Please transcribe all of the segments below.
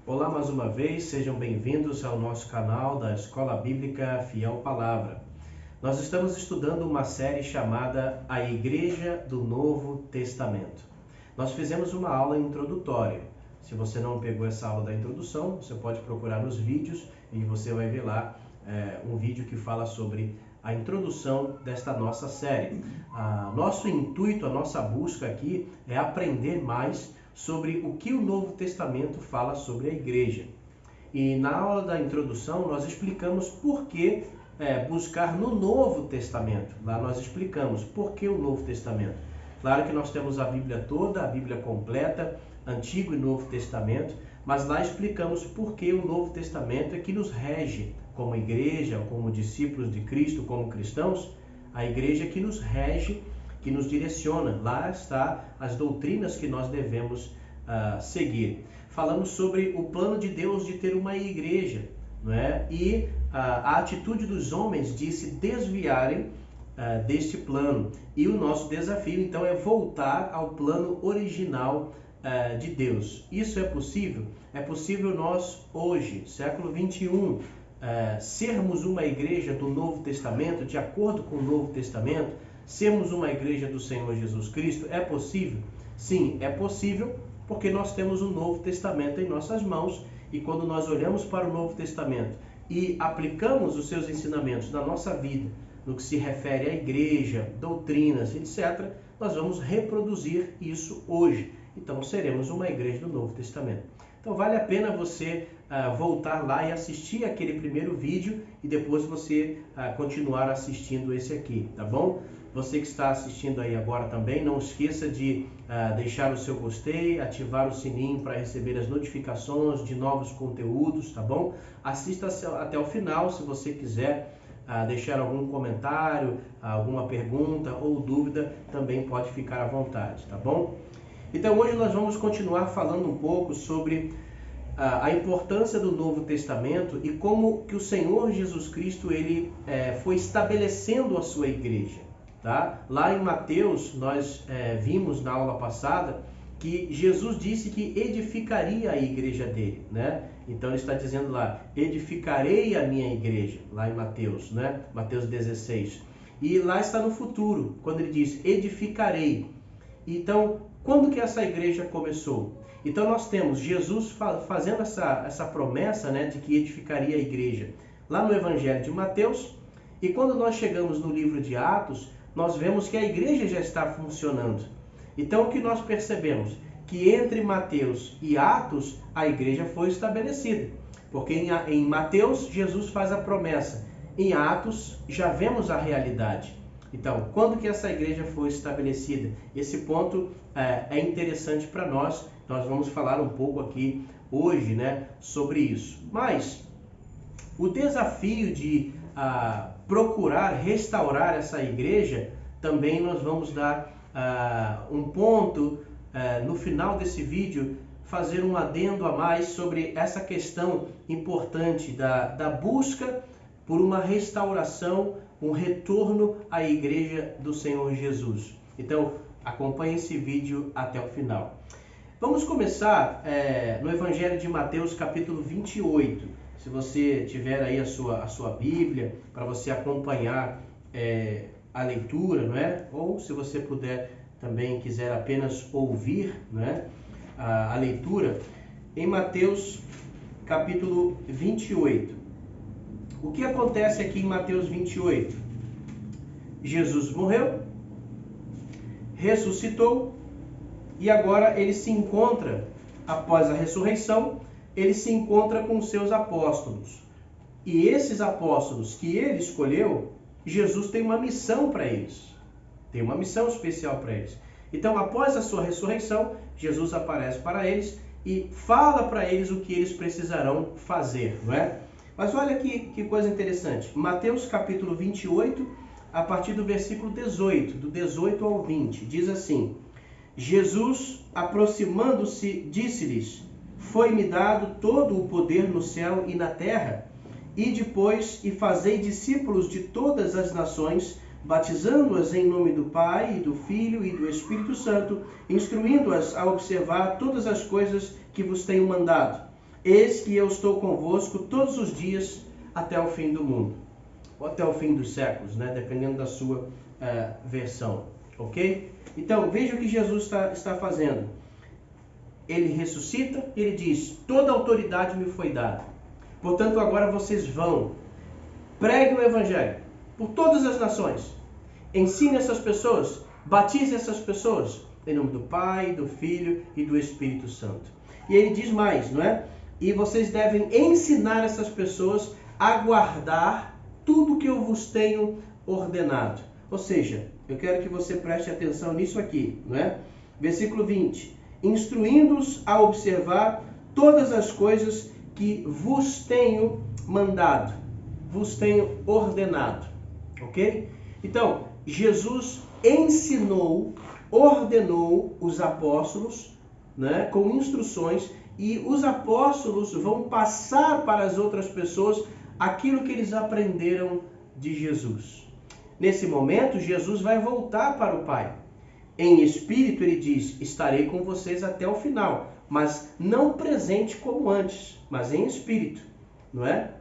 Olá mais uma vez, sejam bem-vindos ao nosso canal da Escola Bíblica Fiel Palavra. Nós estamos estudando uma série chamada A Igreja do Novo Testamento. Nós fizemos uma aula introdutória. Se você não pegou essa aula da introdução, você pode procurar nos vídeos e você vai ver lá um vídeo que fala sobre a introdução desta nossa série. Nosso intuito, a nossa busca aqui é aprender mais sobre o que o Novo Testamento fala sobre a igreja. E na aula da introdução nós explicamos por que buscar no Novo Testamento. Lá nós explicamos por que o Novo Testamento. Claro que nós temos a Bíblia toda, a Bíblia completa, Antigo e Novo Testamento, mas lá explicamos por que o Novo Testamento é que nos rege como igreja, como discípulos de Cristo, como cristãos. A igreja que nos rege, que nos direciona. Lá está as doutrinas que nós devemos seguir. Falamos sobre o plano de Deus de ter uma igreja, não é? E a atitude dos homens de se desviarem deste plano. E o nosso desafio, então, é voltar ao plano original de Deus. Isso é possível? É possível nós, hoje, século 21, sermos uma igreja do Novo Testamento, de acordo com o Novo Testamento, sermos uma igreja do Senhor Jesus Cristo? É possível? Sim, é possível, porque nós temos o Novo Testamento em nossas mãos, e quando nós olhamos para o Novo Testamento e aplicamos os seus ensinamentos na nossa vida, no que se refere à igreja, doutrinas, etc., nós vamos reproduzir isso hoje. Então, seremos uma igreja do Novo Testamento. Então, vale a pena você voltar lá e assistir aquele primeiro vídeo e depois você continuar assistindo esse aqui, tá bom? Você que está assistindo aí agora também, não esqueça de deixar o seu gostei, ativar o sininho para receber as notificações de novos conteúdos, tá bom? Assista até o final se você quiser deixar algum comentário, alguma pergunta ou dúvida, também pode ficar à vontade, tá bom? Então hoje nós vamos continuar falando um pouco sobre a importância do Novo Testamento e como que o Senhor Jesus Cristo ele foi estabelecendo a sua igreja. Tá? Lá em Mateus nós vimos na aula passada que Jesus disse que edificaria a igreja dele, né? Então ele está dizendo lá, edificarei a minha igreja, lá em Mateus, né? Mateus 16. E lá está no futuro, quando ele diz edificarei. Então, quando que essa igreja começou? Então nós temos Jesus fazendo essa promessa, né, de que edificaria a igreja lá no Evangelho de Mateus. E quando nós chegamos no livro de Atos, nós vemos que a igreja já está funcionando. Então o que nós percebemos? Que entre Mateus e Atos a igreja foi estabelecida. Porque em Mateus Jesus faz a promessa. Em Atos já vemos a realidade. Então, quando que essa igreja foi estabelecida? Esse ponto é interessante para nós. Nós vamos falar um pouco aqui hoje, né, sobre isso. Mas o desafio de procurar restaurar essa igreja, também nós vamos dar um ponto no final desse vídeo, fazer um adendo a mais sobre essa questão importante da busca por uma restauração, um retorno à igreja do Senhor Jesus. Então, acompanhe esse vídeo até o final. Vamos começar no Evangelho de Mateus, capítulo 28. Se você tiver aí a sua Bíblia, para você acompanhar a leitura, não é? Ou se você puder também, quiser apenas ouvir, não é? A leitura, em Mateus, capítulo 28. O que acontece aqui em Mateus 28? Jesus morreu, ressuscitou e agora ele se encontra, após a ressurreição, ele se encontra com os seus apóstolos. E esses apóstolos que ele escolheu, Jesus tem uma missão para eles. Tem uma missão especial para eles. Então, após a sua ressurreição, Jesus aparece para eles e fala para eles o que eles precisarão fazer, não é? Mas olha que coisa interessante. Mateus capítulo 28, a partir do versículo 18, do 18 ao 20, diz assim: Jesus, aproximando-se, disse-lhes: Foi-me dado todo o poder no céu e na terra. E depois, e fazei discípulos de todas as nações, batizando-as em nome do Pai, e do Filho e do Espírito Santo, instruindo-as a observar todas as coisas que vos tenho mandado. eis que eu estou convosco todos os dias até o fim do mundo, ou até o fim dos séculos, né? Dependendo da sua versão, ok? Então, veja o que Jesus está fazendo. Ele ressuscita, ele diz, toda autoridade me foi dada. Portanto, agora vocês vão, preguem o Evangelho por todas as nações. Ensine essas pessoas, batize essas pessoas, em nome do Pai, do Filho e do Espírito Santo. E ele diz mais, não é? E vocês devem ensinar essas pessoas a guardar tudo que eu vos tenho ordenado. Ou seja, eu quero que você preste atenção nisso aqui, não é? Versículo 20. Instruindo-os a observar todas as coisas que vos tenho mandado, vos tenho ordenado, ok? Então, Jesus ensinou, ordenou os apóstolos, né, com instruções, e os apóstolos vão passar para as outras pessoas aquilo que eles aprenderam de Jesus. Nesse momento, Jesus vai voltar para o Pai. Em espírito, ele diz, estarei com vocês até o final, mas não presente como antes, mas em espírito, não é?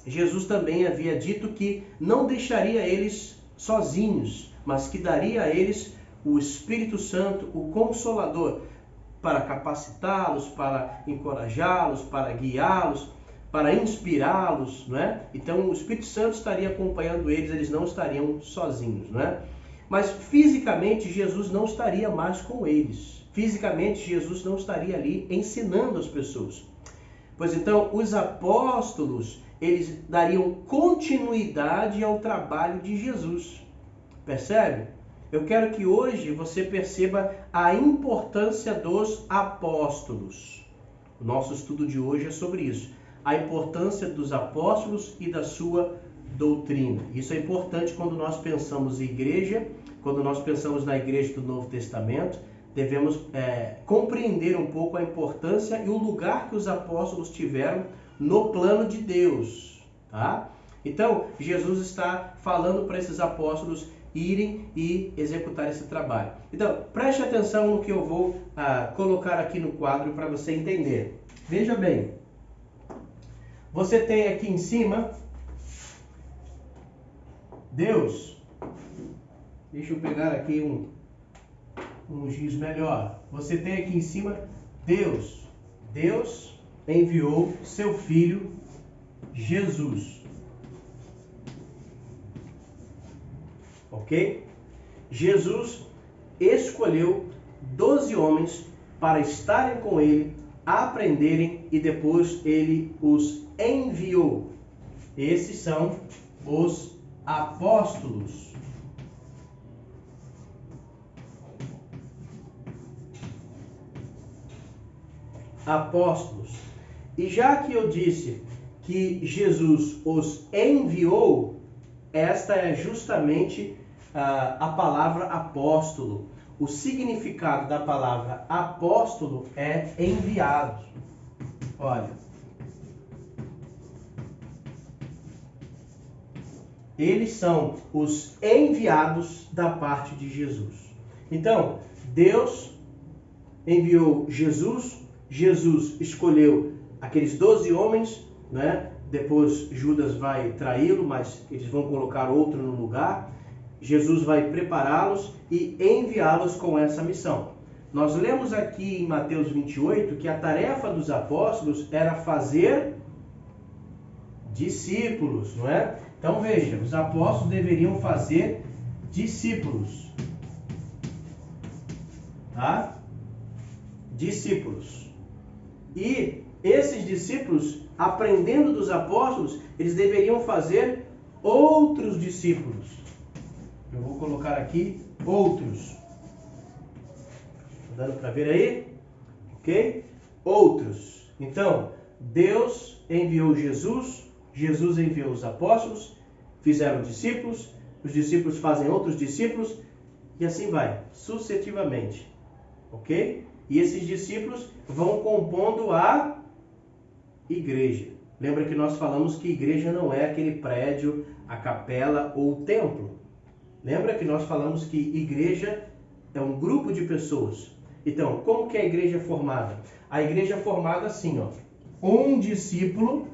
Jesus também havia dito que não deixaria eles sozinhos, mas que daria a eles o Espírito Santo, o Consolador, para capacitá-los, para encorajá-los, para guiá-los, para inspirá-los, não é? Então o Espírito Santo estaria acompanhando eles, eles não estariam sozinhos, não é? Mas fisicamente Jesus não estaria mais com eles. Fisicamente Jesus não estaria ali ensinando as pessoas. Pois então os apóstolos, eles dariam continuidade ao trabalho de Jesus. Percebe? Eu quero que hoje você perceba a importância dos apóstolos. O nosso estudo de hoje é sobre isso. A importância dos apóstolos e da sua doutrina. Isso é importante quando nós pensamos em igreja, quando nós pensamos na igreja do Novo Testamento, devemos compreender um pouco a importância e o lugar que os apóstolos tiveram no plano de Deus. Tá? Então, Jesus está falando para esses apóstolos irem e executar esse trabalho. Então, preste atenção no que eu vou colocar aqui no quadro para você entender. Veja bem, você tem aqui em cima Deus. Deixa eu pegar aqui um giz melhor. Você tem aqui em cima Deus. Deus enviou seu Filho Jesus. Ok? Jesus escolheu 12 homens para estarem com ele, aprenderem e depois ele os enviou. Esses são os apóstolos. Apóstolos. E já que eu disse que Jesus os enviou, esta é justamente a palavra apóstolo. O significado da palavra apóstolo é enviado. Olha. Eles são os enviados da parte de Jesus. Então, Deus enviou Jesus, Jesus escolheu aqueles 12 homens, né? Depois Judas vai traí-lo, mas eles vão colocar outro no lugar. Jesus vai prepará-los e enviá-los com essa missão. Nós lemos aqui em Mateus 28 que a tarefa dos apóstolos era fazer discípulos, não é? Então veja, os apóstolos deveriam fazer discípulos. Tá? Discípulos. E esses discípulos, aprendendo dos apóstolos, eles deveriam fazer outros discípulos. Eu vou colocar aqui outros. Tá dando para ver aí? Ok? Outros. Então, Deus enviou Jesus, Jesus enviou os apóstolos, fizeram discípulos, os discípulos fazem outros discípulos, e assim vai, sucessivamente. Ok? E esses discípulos vão compondo a igreja. Lembra que nós falamos que igreja não é aquele prédio, a capela ou o templo. Lembra que nós falamos que igreja é um grupo de pessoas. Então, como que é a igreja formada? A igreja é formada assim, ó. um discípulo,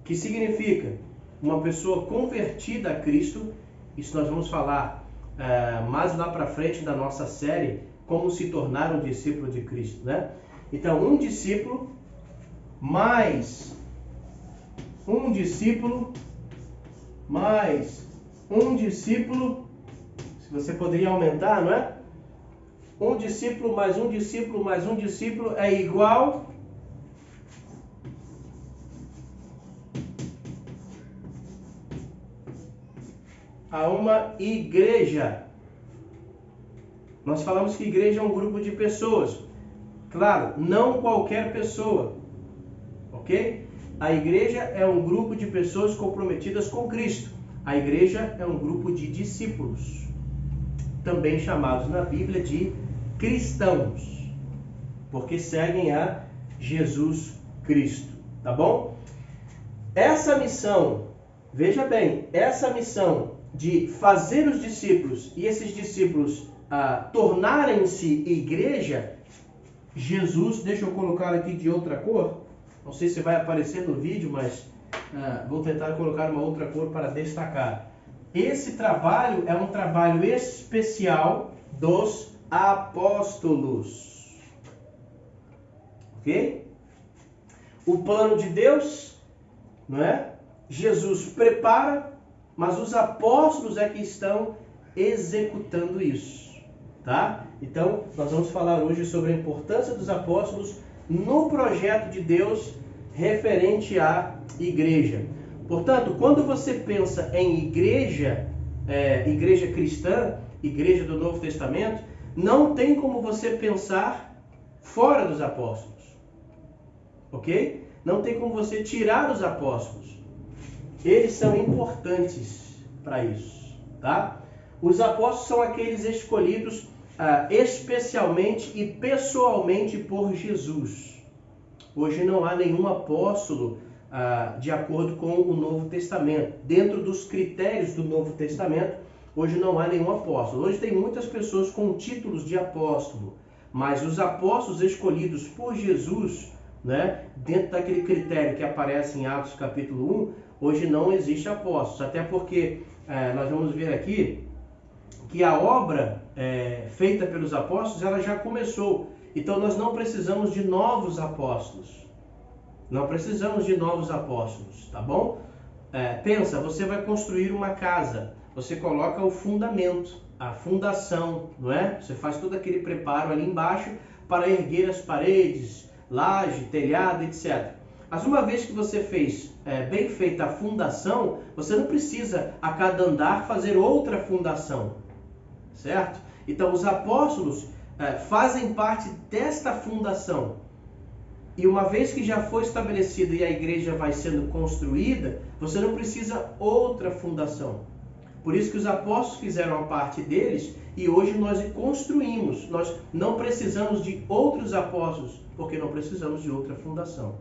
que significa uma pessoa convertida a Cristo. Isso nós vamos falar mais lá para frente da nossa série, como se tornar um discípulo de Cristo, né? Então, um discípulo mais um discípulo mais um discípulo, se você poderia aumentar, não é? Um discípulo mais um discípulo mais um discípulo é igual a uma igreja. Nós falamos que igreja é um grupo de pessoas. Claro, não qualquer pessoa, ok? A igreja é um grupo de pessoas comprometidas com Cristo. A igreja é um grupo de discípulos, também chamados na Bíblia de cristãos, porque seguem a Jesus Cristo, tá bom? Essa missão, veja bem, essa missão de fazer os discípulos e esses discípulos tornarem-se igreja, Jesus, deixa eu colocar aqui de outra cor, não sei se vai aparecer no vídeo, mas vou tentar colocar uma outra cor para destacar. Esse trabalho é um trabalho especial dos apóstolos, ok? O plano de Deus, não é? Jesus prepara, mas os apóstolos é que estão executando isso, tá? Então, nós vamos falar hoje sobre a importância dos apóstolos no projeto de Deus referente à igreja. Portanto, quando você pensa em igreja, igreja cristã, igreja do Novo Testamento, não tem como você pensar fora dos apóstolos, ok? Não tem como você tirar os apóstolos. Eles são importantes para isso, tá? Os apóstolos são aqueles escolhidos especialmente e pessoalmente por Jesus. Hoje não há nenhum apóstolo de acordo com o Novo Testamento. Dentro dos critérios do Novo Testamento, hoje não há nenhum apóstolo. Hoje tem muitas pessoas com títulos de apóstolo, mas os apóstolos escolhidos por Jesus, né, dentro daquele critério que aparece em Atos capítulo 1, hoje não existe apóstolos. Até porque nós vamos ver aqui que a obra feita pelos apóstolos, ela já começou. Então nós não precisamos de novos apóstolos. Não precisamos de novos apóstolos, tá bom? Pensa, você vai construir uma casa. Você coloca o fundamento, a fundação, não é? Você faz todo aquele preparo ali embaixo para erguer as paredes, laje, telhado, etc. Mas uma vez que você fez bem feita a fundação, você não precisa a cada andar fazer outra fundação, certo? Então os apóstolos fazem parte desta fundação. E uma vez que já foi estabelecido e a igreja vai sendo construída, você não precisa outra fundação. Por isso que os apóstolos fizeram a parte deles e hoje nós construímos. Nós não precisamos de outros apóstolos, porque não precisamos de outra fundação.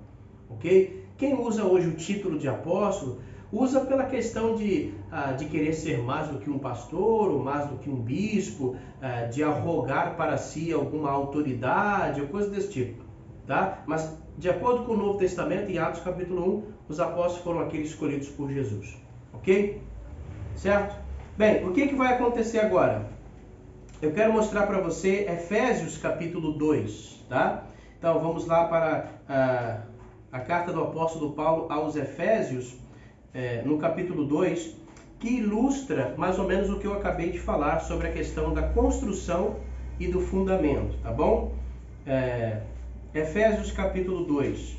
Ok? Quem usa hoje o título de apóstolo, usa pela questão de querer ser mais do que um pastor, ou mais do que um bispo, de arrogar para si alguma autoridade, ou coisa desse tipo. Tá? Mas, de acordo com o Novo Testamento, em Atos capítulo 1, os apóstolos foram aqueles escolhidos por Jesus. Ok? Certo? Bem, o que vai acontecer agora? Eu quero mostrar para você Efésios capítulo 2. Tá? Então, vamos lá para a carta do apóstolo Paulo aos Efésios, no capítulo 2, que ilustra mais ou menos o que eu acabei de falar sobre a questão da construção e do fundamento, tá bom? Efésios capítulo 2.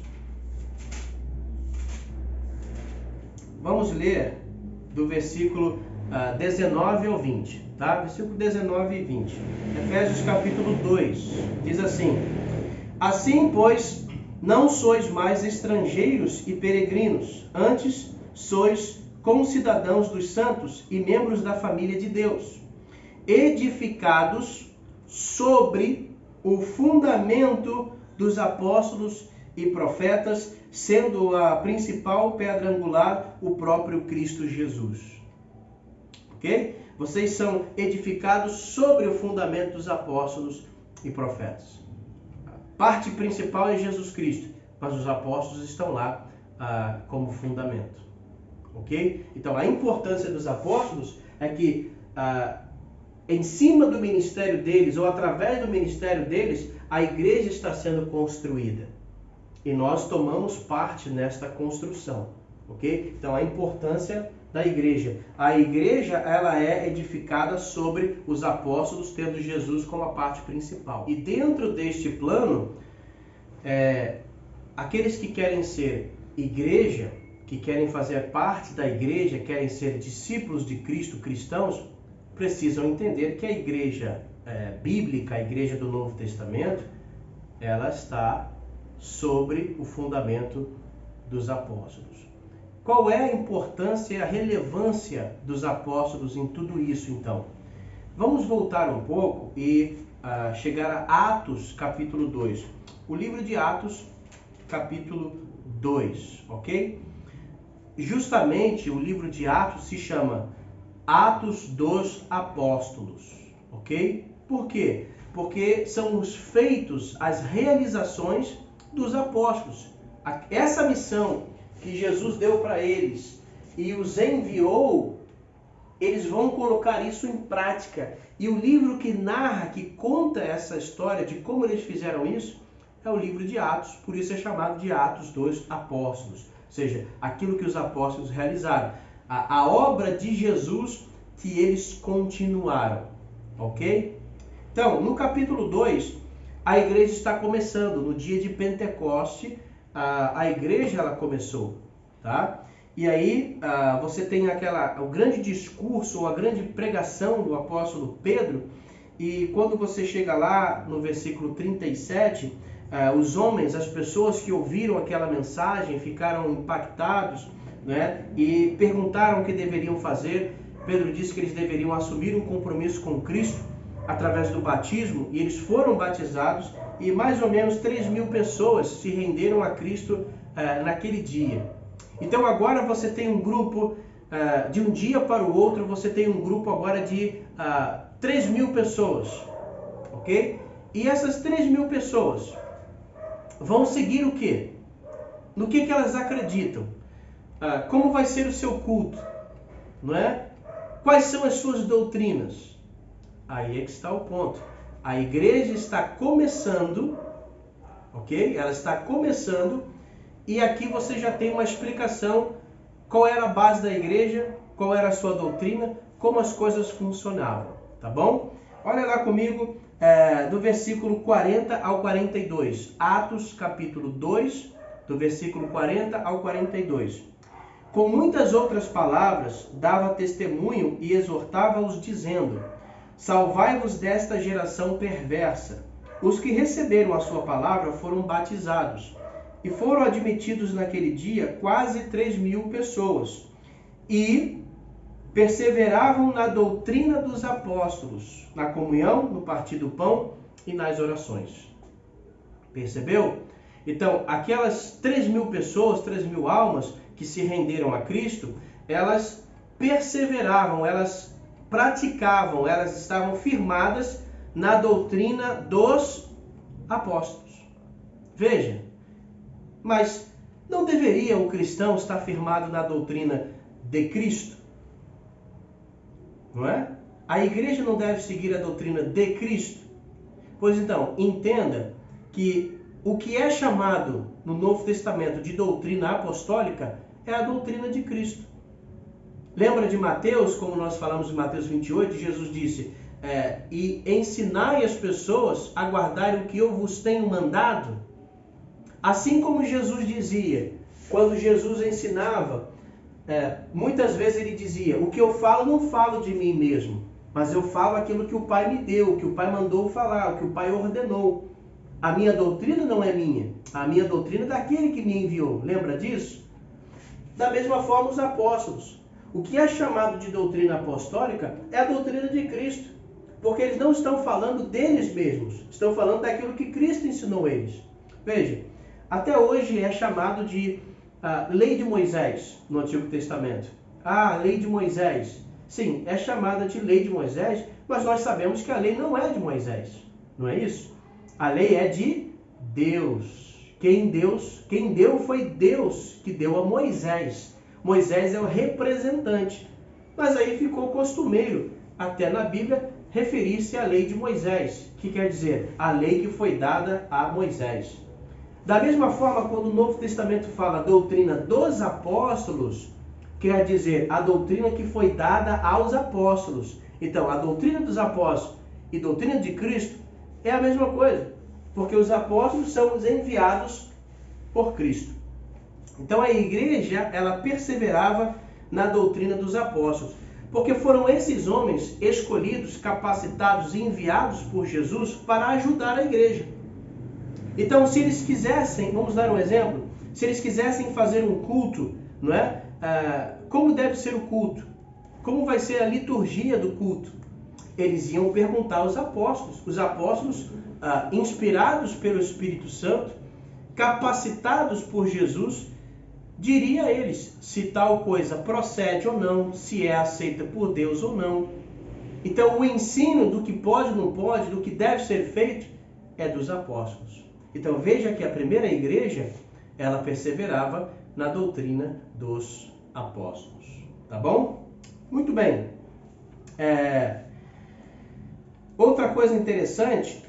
Vamos ler do versículo 19 ao 20, tá? Versículo 19 e 20. Efésios capítulo 2, diz assim: Assim, pois, não sois mais estrangeiros e peregrinos, antes sois concidadãos dos santos e membros da família de Deus, edificados sobre o fundamento dos apóstolos e profetas, sendo a principal pedra angular o próprio Cristo Jesus. Ok? Vocês são edificados sobre o fundamento dos apóstolos e profetas. parte principal é Jesus Cristo, mas os apóstolos estão lá como fundamento. Ok? Então, a importância dos apóstolos é que em cima do ministério deles, ou através do ministério deles, a igreja está sendo construída. E nós tomamos parte nesta construção. Ok? Então, a importância da igreja. A igreja, ela é edificada sobre os apóstolos, tendo Jesus como a parte principal. E dentro deste plano, aqueles que querem ser igreja, que querem fazer parte da igreja, querem ser discípulos de Cristo, cristãos, precisam entender que a igreja bíblica, a igreja do Novo Testamento, ela está sobre o fundamento dos apóstolos. Qual é a importância e a relevância dos apóstolos em tudo isso, então? Vamos voltar um pouco e chegar a Atos, capítulo 2. O livro de Atos, capítulo 2, ok? Justamente o livro de Atos se chama Atos dos Apóstolos, ok? Por quê? Porque são os feitos, as realizações dos apóstolos. Essa missão que Jesus deu para eles e os enviou, eles vão colocar isso em prática. E o livro que narra, que conta essa história de como eles fizeram isso, é o livro de Atos. Por isso é chamado de Atos dos Apóstolos. Ou seja, aquilo que os apóstolos realizaram. A obra de Jesus que eles continuaram. Ok? Então, no capítulo 2, a igreja está começando. No dia de Pentecoste, a igreja ela começou. Tá? E aí você tem o grande discurso ou a grande pregação do apóstolo Pedro. E quando você chega lá no versículo 37, os homens, as pessoas que ouviram aquela mensagem ficaram impactados, né? E perguntaram o que deveriam fazer. Pedro disse que eles deveriam assumir um compromisso com Cristo através do batismo, e eles foram batizados, e mais ou menos 3.000 pessoas se renderam a Cristo naquele dia. Então agora você tem um grupo, de um dia para o outro, você tem um grupo agora de 3.000 pessoas, ok? E essas 3.000 pessoas vão seguir o quê? No que elas acreditam? Como vai ser o seu culto? Não é? Quais são as suas doutrinas? Aí é que está o ponto. A igreja está começando, ok? Ela está começando, e aqui você já tem uma explicação qual era a base da igreja, qual era a sua doutrina, como as coisas funcionavam, tá bom? Olha lá comigo, do versículo 40 ao 42. Atos, capítulo 2, do versículo 40 ao 42. Com muitas outras palavras, dava testemunho e exortava-os, dizendo: salvai-vos desta geração perversa. Os que receberam a sua palavra foram batizados, e foram admitidos naquele dia quase 3.000 pessoas, e perseveravam na doutrina dos apóstolos, na comunhão, no partir do pão e nas orações. Percebeu? Então, aquelas 3.000 pessoas, 3.000 almas que se renderam a Cristo, elas perseveravam, elas praticavam, elas estavam firmadas na doutrina dos apóstolos. Veja, mas não deveria o cristão estar firmado na doutrina de Cristo? Não é? A igreja não deve seguir a doutrina de Cristo? Pois então, entenda que o que é chamado no Novo Testamento de doutrina apostólica é a doutrina de Cristo. Lembra de Mateus, como nós falamos em Mateus 28, Jesus disse, e ensinai as pessoas a guardarem o que eu vos tenho mandado? Assim como Jesus dizia, quando Jesus ensinava, muitas vezes ele dizia, o que eu falo, não falo de mim mesmo, mas eu falo aquilo que o Pai me deu, o que o Pai mandou falar, o que o Pai ordenou. A minha doutrina não é minha, a minha doutrina é daquele que me enviou. Lembra disso? Da mesma forma os apóstolos. O que é chamado de doutrina apostólica é a doutrina de Cristo, porque eles não estão falando deles mesmos, estão falando daquilo que Cristo ensinou eles. Veja, até hoje é chamado de lei de Moisés no Antigo Testamento. Lei de Moisés. Sim, é chamada de lei de Moisés, mas nós sabemos que a lei não é de Moisés, não é isso? A lei é de Deus. Quem deu foi Deus, que deu a Moisés. Moisés é o representante. Mas aí ficou costumeiro, até na Bíblia, referir-se à lei de Moisés, que quer dizer a lei que foi dada a Moisés. Da mesma forma, quando o Novo Testamento fala a doutrina dos apóstolos, quer dizer a doutrina que foi dada aos apóstolos. Então, a doutrina dos apóstolos e doutrina de Cristo é a mesma coisa, porque os apóstolos são os enviados por Cristo. Então, a igreja, ela perseverava na doutrina dos apóstolos, porque foram esses homens escolhidos, capacitados e enviados por Jesus para ajudar a igreja. Então, se eles quisessem, vamos dar um exemplo, se eles quisessem fazer um culto, não é? Como deve ser o culto? Como vai ser a liturgia do culto? Eles iam perguntar aos apóstolos. Os apóstolos, inspirados pelo Espírito Santo, capacitados por Jesus, diria a eles se tal coisa procede ou não, se é aceita por Deus ou não. Então, o ensino do que pode ou não pode, do que deve ser feito, é dos apóstolos. Então, veja que a primeira igreja, ela perseverava na doutrina dos apóstolos. Tá bom? Muito bem. Outra coisa interessante,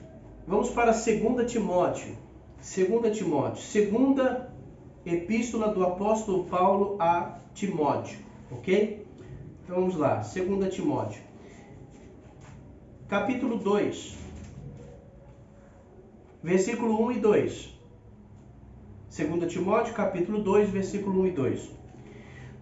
vamos para 2 Timóteo. 2 Timóteo. Segunda epístola do apóstolo Paulo a Timóteo. Ok? Então vamos lá. 2 Timóteo. Capítulo 2. Versículo 1 e 2. 2 Timóteo, capítulo 2, versículo 1 e 2.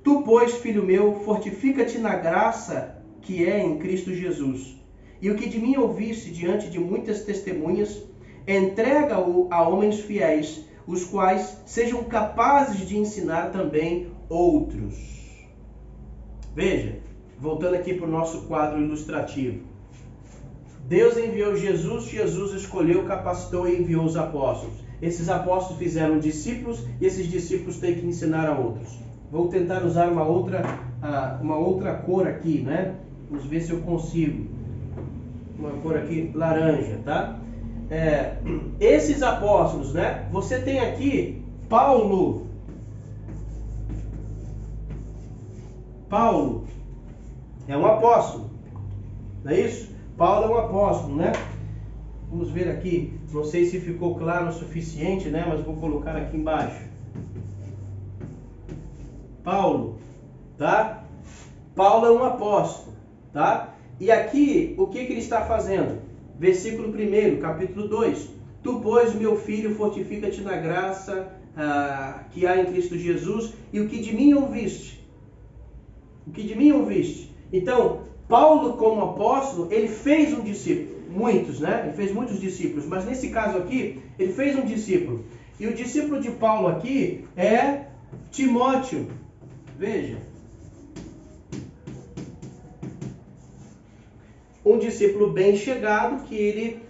Tu, pois, filho meu, fortifica-te na graça que é em Cristo Jesus. E o que de mim ouviste diante de muitas testemunhas, entrega-o a homens fiéis, os quais sejam capazes de ensinar também outros. Veja, voltando aqui para o nosso quadro ilustrativo. Deus enviou Jesus, Jesus escolheu, capacitou e enviou os apóstolos. Esses apóstolos fizeram discípulos e esses discípulos têm que ensinar a outros. Vou tentar usar uma outra cor aqui, né? Vamos ver se eu consigo. Uma cor aqui laranja, tá? Esses apóstolos, né? Você tem aqui Paulo. Paulo é um apóstolo, não é isso? Paulo é um apóstolo, né? Vamos ver aqui, não sei se ficou claro o suficiente, né? Mas vou colocar aqui embaixo. Paulo, tá? Paulo é um apóstolo, tá? E aqui, o que ele está fazendo? Versículo 1, capítulo 2. Tu, pois, meu filho, fortifica-te na graça que há em Cristo Jesus, e o que de mim ouviste. O que de mim ouviste. Então, Paulo, como apóstolo, ele fez um discípulo. Muitos, né? Ele fez muitos discípulos, mas nesse caso aqui, ele fez um discípulo. E o discípulo de Paulo aqui é Timóteo. Veja. Um discípulo bem chegado, que ele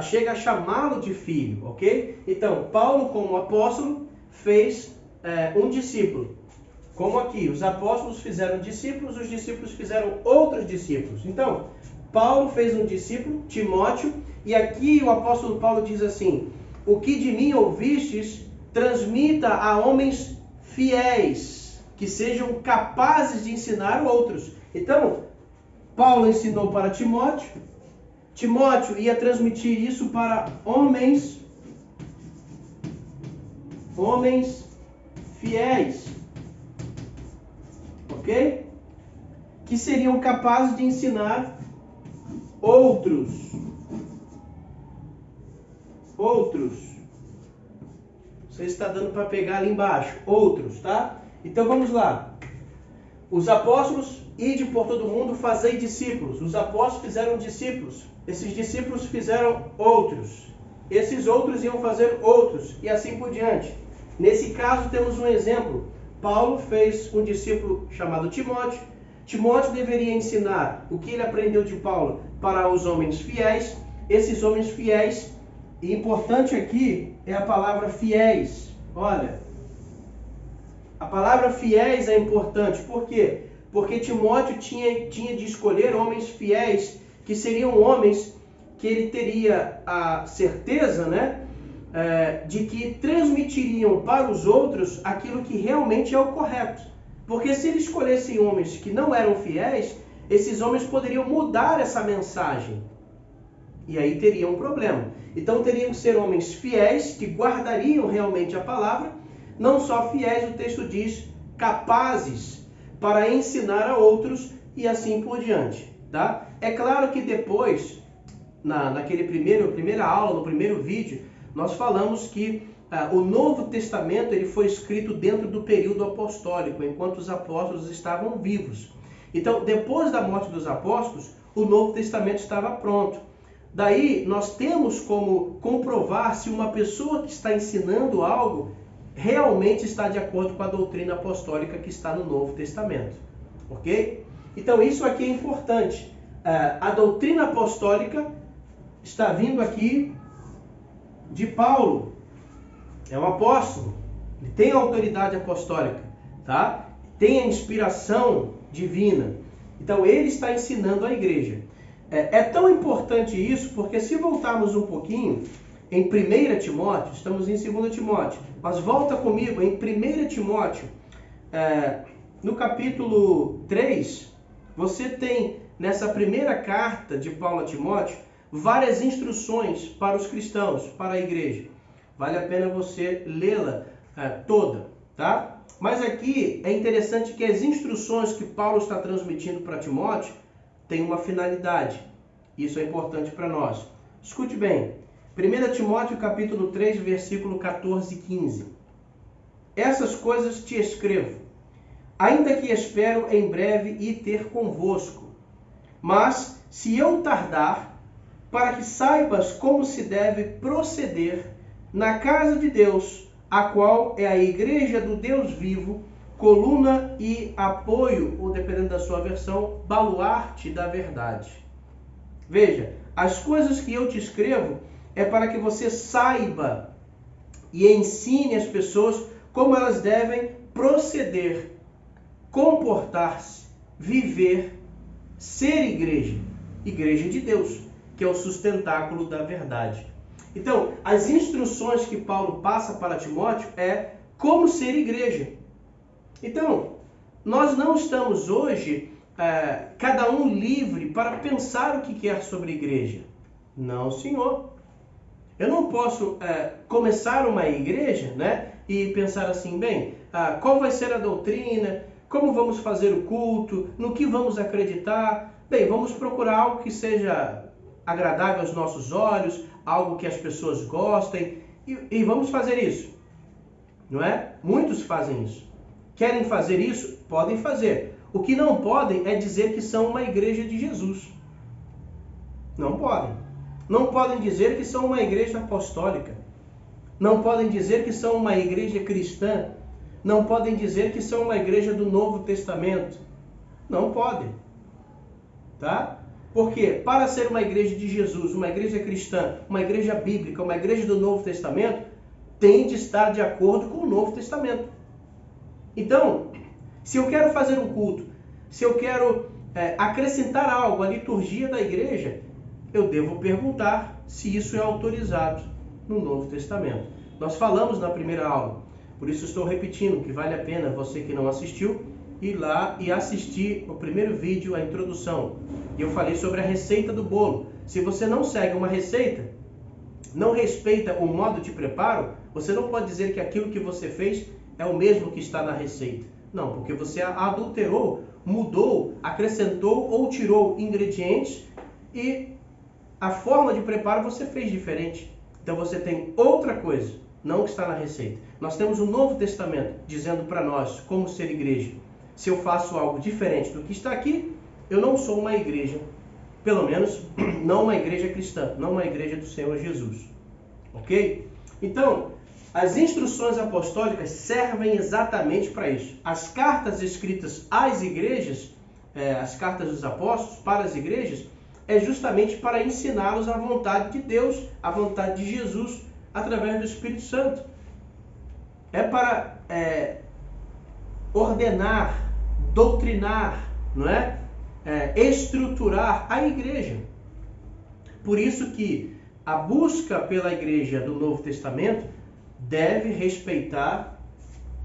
chega a chamá-lo de filho, ok? Então, Paulo, como apóstolo, fez um discípulo. Como aqui, os apóstolos fizeram discípulos, os discípulos fizeram outros discípulos. Então, Paulo fez um discípulo, Timóteo, e aqui o apóstolo Paulo diz assim: o que de mim ouvistes, transmita a homens fiéis, que sejam capazes de ensinar outros. Então, Paulo ensinou para Timóteo, Timóteo ia transmitir isso para homens fiéis, ok? Que seriam capazes de ensinar outros. Você está dando para pegar ali embaixo. Outros, tá? Então vamos lá. Os apóstolos, ide por todo mundo, fazei discípulos. Os apóstolos fizeram discípulos. Esses discípulos fizeram outros. Esses outros iam fazer outros. E assim por diante. Nesse caso temos um exemplo. Paulo fez um discípulo chamado Timóteo. Timóteo deveria ensinar o que ele aprendeu de Paulo para os homens fiéis. Esses homens fiéis, e importante aqui é a palavra fiéis. Olha, a palavra fiéis é importante. Por quê? Porque Timóteo tinha de escolher homens fiéis, que seriam homens que ele teria a certeza, né, de que transmitiriam para os outros aquilo que realmente é o correto. Porque se eles escolhessem homens que não eram fiéis, esses homens poderiam mudar essa mensagem. E aí teria um problema. Então teriam que ser homens fiéis, que guardariam realmente a palavra, não só fiéis, o texto diz, capazes para ensinar a outros e assim por diante. Tá? É claro que depois, naquele primeira aula, no primeiro vídeo, nós falamos que o Novo Testamento ele foi escrito dentro do período apostólico, enquanto os apóstolos estavam vivos. Então, depois da morte dos apóstolos, o Novo Testamento estava pronto. Daí, nós temos como comprovar se uma pessoa que está ensinando algo realmente está de acordo com a doutrina apostólica que está no Novo Testamento. Ok? Então, isso aqui é importante. A doutrina apostólica está vindo aqui de Paulo. É um apóstolo. Ele tem a autoridade apostólica. Tá? Tem a inspiração divina. Então, ele está ensinando a igreja. É tão importante isso, porque se voltarmos um pouquinho em 1 Timóteo, estamos em 2 Timóteo, mas volta comigo em 1 Timóteo, no capítulo 3, você tem nessa primeira carta de Paulo a Timóteo, várias instruções para os cristãos, para a igreja. Vale a pena você lê-la toda, tá? Mas aqui é interessante que as instruções que Paulo está transmitindo para Timóteo têm uma finalidade. Isso é importante para nós. Escute bem. 1 Timóteo capítulo 3, versículo 14 e 15. Essas coisas te escrevo, ainda que espero em breve ir ter convosco. Mas, se eu tardar, para que saibas como se deve proceder na casa de Deus, a qual é a igreja do Deus vivo, coluna e apoio, ou dependendo da sua versão, baluarte da verdade. Veja, as coisas que eu te escrevo é para que você saiba e ensine as pessoas como elas devem proceder, comportar-se, viver, ser igreja, igreja de Deus, que é o sustentáculo da verdade. Então, as instruções que Paulo passa para Timóteo é como ser igreja. Então, nós não estamos hoje, cada um livre para pensar o que quer sobre a igreja. Não, senhor. Eu não posso começar uma igreja, né, e pensar assim, bem, qual vai ser a doutrina, como vamos fazer o culto, no que vamos acreditar. Bem, vamos procurar algo que seja agradável aos nossos olhos, algo que as pessoas gostem, e vamos fazer isso. Não é? Muitos fazem isso. Querem fazer isso? Podem fazer. O que não podem é dizer que são uma igreja de Jesus. Não podem. Não podem dizer que são uma igreja apostólica. Não podem dizer que são uma igreja cristã. Não podem dizer que são uma igreja do Novo Testamento. Não podem. Tá? Porque para ser uma igreja de Jesus, uma igreja cristã, uma igreja bíblica, uma igreja do Novo Testamento, tem de estar de acordo com o Novo Testamento. Então, se eu quero fazer um culto, se eu quero acrescentar algo à liturgia da igreja, eu devo perguntar se isso é autorizado no Novo Testamento. Nós falamos na primeira aula, por isso estou repetindo que vale a pena você que não assistiu, ir lá e assistir o primeiro vídeo, a introdução. E eu falei sobre a receita do bolo. Se você não segue uma receita, não respeita o modo de preparo, você não pode dizer que aquilo que você fez é o mesmo que está na receita. Não, porque você adulterou, mudou, acrescentou ou tirou ingredientes e a forma de preparo você fez diferente. Então você tem outra coisa, não que está na receita. Nós temos um Novo Testamento dizendo para nós como ser igreja. Se eu faço algo diferente do que está aqui, eu não sou uma igreja, pelo menos não uma igreja cristã, não uma igreja do Senhor Jesus. Ok? Então, as instruções apostólicas servem exatamente para isso. As cartas escritas às igrejas, as cartas dos apóstolos para as igrejas, é justamente para ensiná-los a vontade de Deus, a vontade de Jesus, através do Espírito Santo. É para ordenar, doutrinar, não é? Estruturar a igreja. Por isso que a busca pela igreja do Novo Testamento deve respeitar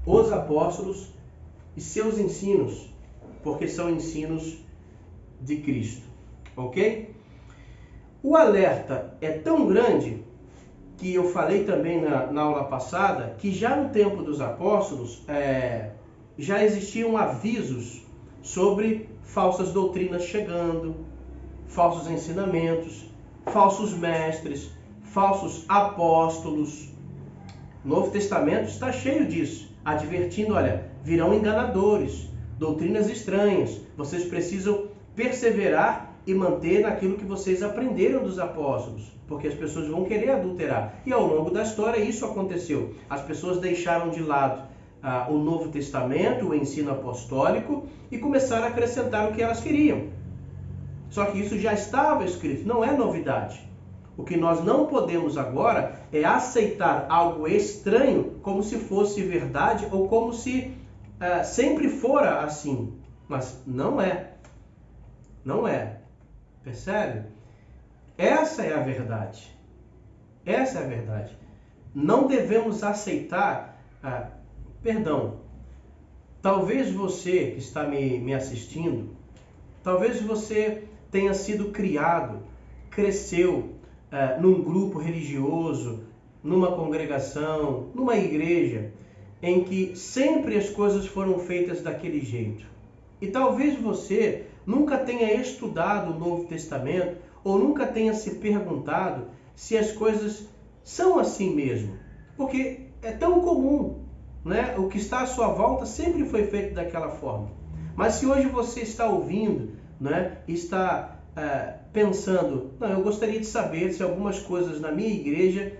os apóstolos e seus ensinos, porque são ensinos de Cristo, ok? O alerta é tão grande que eu falei também na aula passada, que já no tempo dos apóstolos já existiam avisos sobre falsas doutrinas chegando, falsos ensinamentos, falsos mestres, falsos apóstolos. O Novo Testamento está cheio disso, advertindo, olha, virão enganadores, doutrinas estranhas, vocês precisam perseverar e manter naquilo que vocês aprenderam dos apóstolos, porque as pessoas vão querer adulterar. E ao longo da história isso aconteceu. As pessoas deixaram de lado o Novo Testamento, o ensino apostólico, e começaram a acrescentar o que elas queriam. Só que isso já estava escrito, não é novidade. O que nós não podemos agora é aceitar algo estranho como se fosse verdade ou como se sempre fora assim. Mas não é. Não é. Percebe? Essa é a verdade. Essa é a verdade. Não devemos aceitar... Perdão. Talvez você que está me assistindo, talvez você tenha sido criado, cresceu num grupo religioso, numa congregação, numa igreja, em que sempre as coisas foram feitas daquele jeito. E talvez você nunca tenha estudado o Novo Testamento ou nunca tenha se perguntado se as coisas são assim mesmo. Porque é tão comum, né? O que está à sua volta sempre foi feito daquela forma. Mas se hoje você está ouvindo, né, está pensando, não, eu gostaria de saber se algumas coisas na minha igreja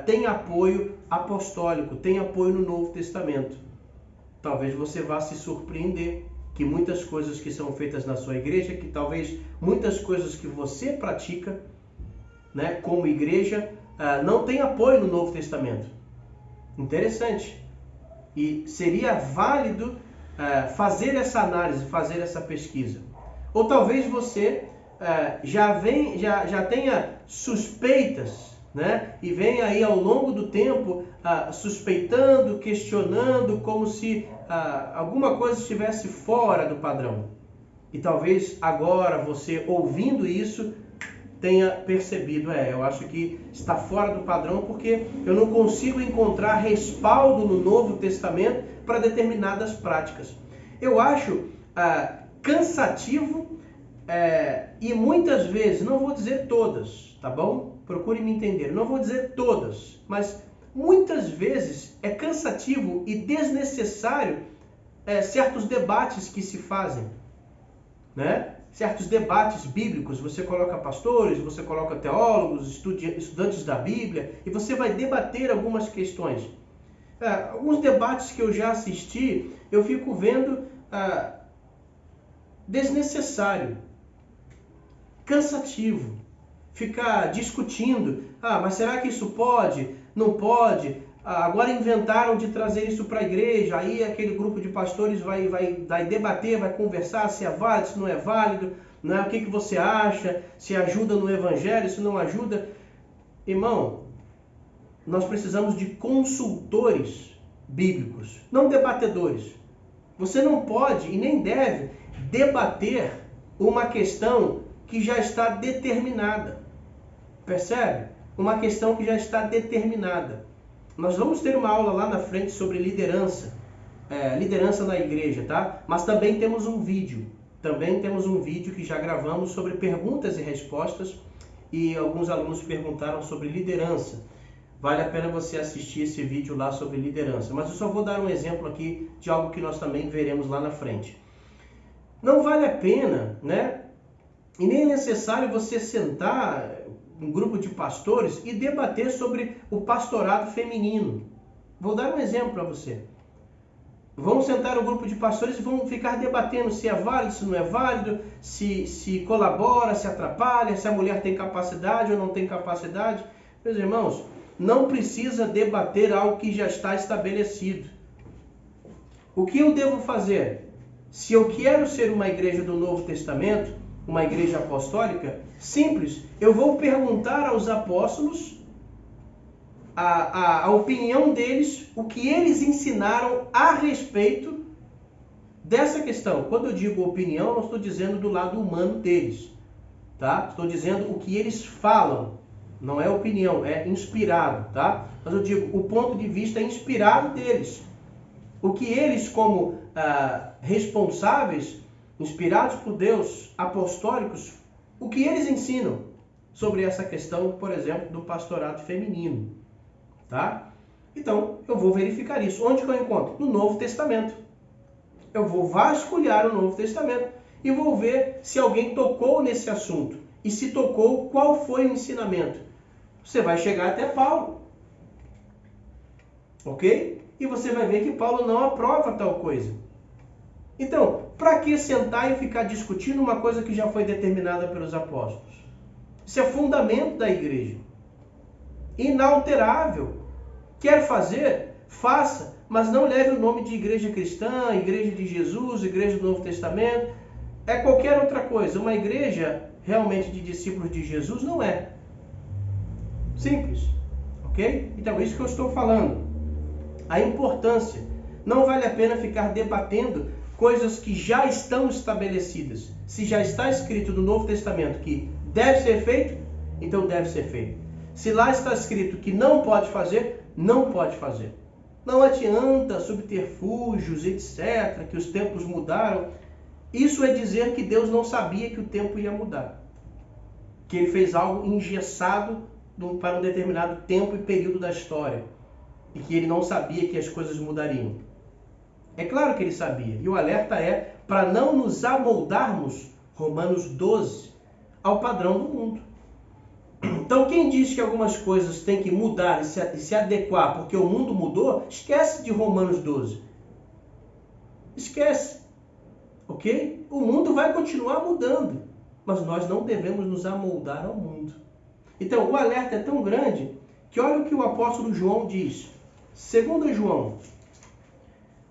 têm apoio apostólico, têm apoio no Novo Testamento. Talvez você vá se surpreender que muitas coisas que são feitas na sua igreja, que talvez muitas coisas que você pratica, né, como igreja, não tem apoio no Novo Testamento. Interessante. E seria válido fazer essa análise, fazer essa pesquisa. Ou talvez você já tenha suspeitas, né? E vem aí ao longo do tempo suspeitando, questionando, como se alguma coisa estivesse fora do padrão. E talvez agora você, ouvindo isso, tenha percebido, eu acho que está fora do padrão porque eu não consigo encontrar respaldo no Novo Testamento para determinadas práticas. Eu acho cansativo e muitas vezes, não vou dizer todas, tá bom? Procure me entender, não vou dizer todas, mas muitas vezes é cansativo e desnecessário certos debates que se fazem, né? Certos debates bíblicos, você coloca pastores, você coloca teólogos, estudantes da Bíblia, e você vai debater algumas questões. Alguns debates que eu já assisti, eu fico vendo desnecessário, cansativo, ficar discutindo, mas será que isso pode? Não pode? Agora inventaram de trazer isso para a igreja, aí aquele grupo de pastores vai debater, vai conversar se é válido, se não é válido, né? O que você acha, se ajuda no evangelho, se não ajuda. Irmão, nós precisamos de consultores bíblicos, não debatedores. Você não pode e nem deve debater uma questão que já está determinada. Percebe? Uma questão que já está determinada. Nós vamos ter uma aula lá na frente sobre liderança, liderança na igreja, tá? Mas também temos um vídeo que já gravamos sobre perguntas e respostas e alguns alunos perguntaram sobre liderança. Vale a pena você assistir esse vídeo lá sobre liderança. Mas eu só vou dar um exemplo aqui de algo que nós também veremos lá na frente. Não vale a pena, né? E nem é necessário você sentar um grupo de pastores e debater sobre o pastorado feminino. Vou dar um exemplo para você. Vão sentar um grupo de pastores e vão ficar debatendo se é válido, se não é válido, se colabora, se atrapalha, se a mulher tem capacidade ou não tem capacidade. Meus irmãos, não precisa debater algo que já está estabelecido. O que eu devo fazer? Se eu quero ser uma igreja do Novo Testamento, uma igreja apostólica? Simples. Eu vou perguntar aos apóstolos a opinião deles, o que eles ensinaram a respeito dessa questão. Quando eu digo opinião, não estou dizendo do lado humano deles, tá? Estou dizendo o que eles falam. Não é opinião, é inspirado, tá? Mas eu digo o ponto de vista inspirado deles. O que eles, como responsáveis, inspirados por Deus, apostólicos, o que eles ensinam sobre essa questão, por exemplo, do pastorado feminino, tá? Então, eu vou verificar isso. Onde que eu encontro? No Novo Testamento. Eu vou vasculhar o Novo Testamento e vou ver se alguém tocou nesse assunto. E se tocou, qual foi o ensinamento? Você vai chegar até Paulo. Ok? E você vai ver que Paulo não aprova tal coisa. Então, para que sentar e ficar discutindo uma coisa que já foi determinada pelos apóstolos? Isso é fundamento da igreja. Inalterável. Quer fazer? Faça. Mas não leve o nome de igreja cristã, igreja de Jesus, igreja do Novo Testamento. É qualquer outra coisa. Uma igreja realmente de discípulos de Jesus não é. Simples. Ok? Então, isso que eu estou falando. A importância. Não vale a pena ficar debatendo coisas que já estão estabelecidas. Se já está escrito no Novo Testamento que deve ser feito, então deve ser feito. Se lá está escrito que não pode fazer, não pode fazer. Não adianta subterfúgios, etc., que os tempos mudaram. Isso é dizer que Deus não sabia que o tempo ia mudar. Que ele fez algo engessado para um determinado tempo e período da história. E que ele não sabia que as coisas mudariam. É claro que ele sabia. E o alerta é para não nos amoldarmos, Romanos 12, ao padrão do mundo. Então, quem diz que algumas coisas têm que mudar e se adequar porque o mundo mudou, esquece de Romanos 12. Esquece. Ok? O mundo vai continuar mudando, mas nós não devemos nos amoldar ao mundo. Então, o alerta é tão grande que olha o que o apóstolo João diz. 2 João,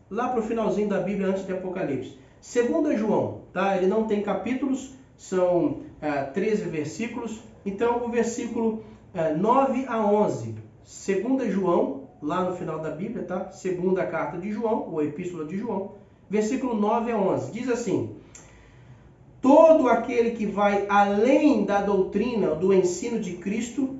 lá para o finalzinho da Bíblia, antes de Apocalipse. 2 João, tá? Ele não tem capítulos, são 13 versículos. Então, o versículo 9 a 11. 2 João, lá no final da Bíblia, tá? Segunda carta de João, ou epístola de João. Versículo 9 a 11. Diz assim: todo aquele que vai além da doutrina, do ensino de Cristo,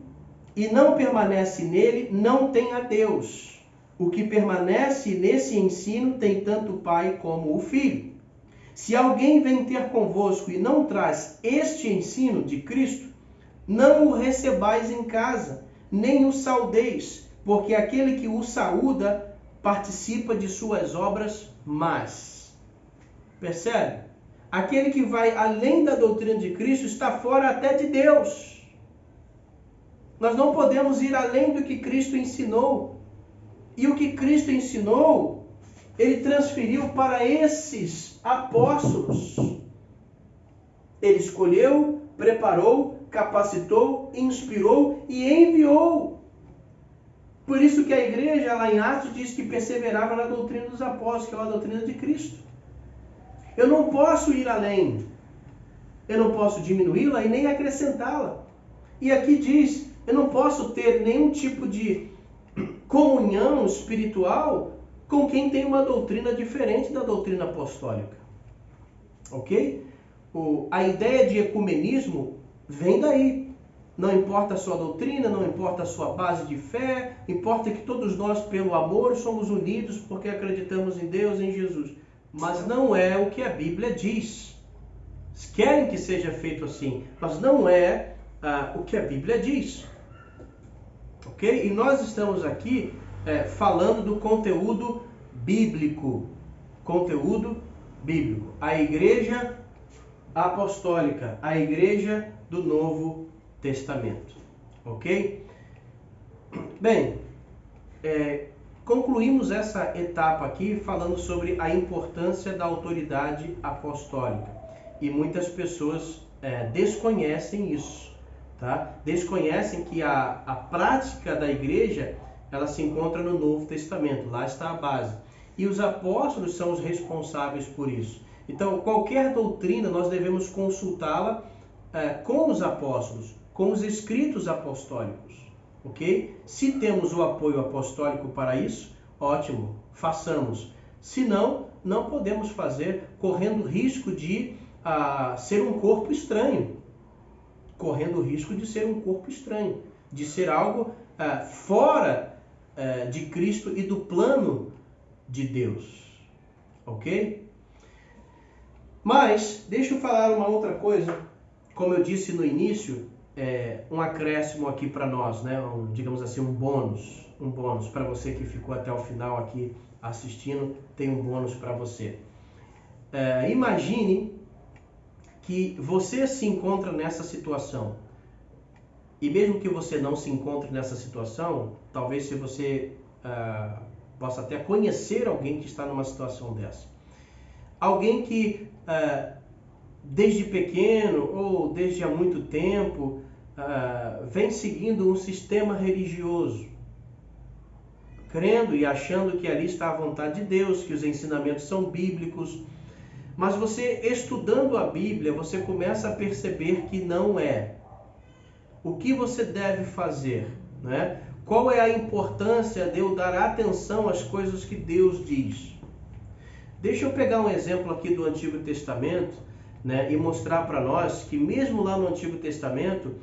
e não permanece nele, não tem a Deus. O que permanece nesse ensino tem tanto o Pai como o Filho. Se alguém vem ter convosco e não traz este ensino de Cristo, não o recebais em casa, nem o saudeis, porque aquele que o saúda participa de suas obras más. Percebe? Aquele que vai além da doutrina de Cristo está fora até de Deus. Nós não podemos ir além do que Cristo ensinou. E o que Cristo ensinou, ele transferiu para esses apóstolos. Ele escolheu, preparou, capacitou, inspirou e enviou. Por isso que a igreja lá em Atos diz que perseverava na doutrina dos apóstolos, que é a doutrina de Cristo. Eu não posso ir além. Eu não posso diminuí-la e nem acrescentá-la. E aqui diz, eu não posso ter nenhum tipo de comunhão espiritual com quem tem uma doutrina diferente da doutrina apostólica. Ok? A ideia de ecumenismo vem daí. Não importa a sua doutrina, não importa a sua base de fé, importa que todos nós, pelo amor, somos unidos porque acreditamos em Deus, em Jesus. Mas não é o que a Bíblia diz. Querem que seja feito assim, mas não é o que a Bíblia diz. Ok? E nós estamos aqui falando do conteúdo bíblico. Conteúdo bíblico. A igreja apostólica, a igreja do Novo Testamento. Ok? Bem, concluímos essa etapa aqui falando sobre a importância da autoridade apostólica. E muitas pessoas desconhecem isso. Tá? Desconhecem que a prática da igreja ela se encontra no Novo Testamento. Lá está a base. E os apóstolos são os responsáveis por isso. Então, qualquer doutrina nós devemos consultá-la com os apóstolos, com os escritos apostólicos, ok? Se temos o apoio apostólico para isso, ótimo, façamos. Se não, não podemos fazer, correndo risco de ser um corpo estranho. Correndo o risco de ser um corpo estranho, de ser algo fora de Cristo e do plano de Deus, ok? Mas, deixa eu falar uma outra coisa, como eu disse no início, um acréscimo aqui para nós, né? Digamos assim, um bônus para você que ficou até o final aqui assistindo, tem um bônus para você. Imagine que você se encontra nessa situação. E mesmo que você não se encontre nessa situação, talvez se você possa até conhecer alguém que está numa situação dessa. Alguém que desde pequeno ou desde há muito tempo vem seguindo um sistema religioso, crendo e achando que ali está a vontade de Deus, que os ensinamentos são bíblicos. Mas você, estudando a Bíblia, você começa a perceber que não é. O que você deve fazer, né? Qual é a importância de eu dar atenção às coisas que Deus diz? Deixa eu pegar um exemplo aqui do Antigo Testamento, né, e mostrar para nós que mesmo lá no Antigo Testamento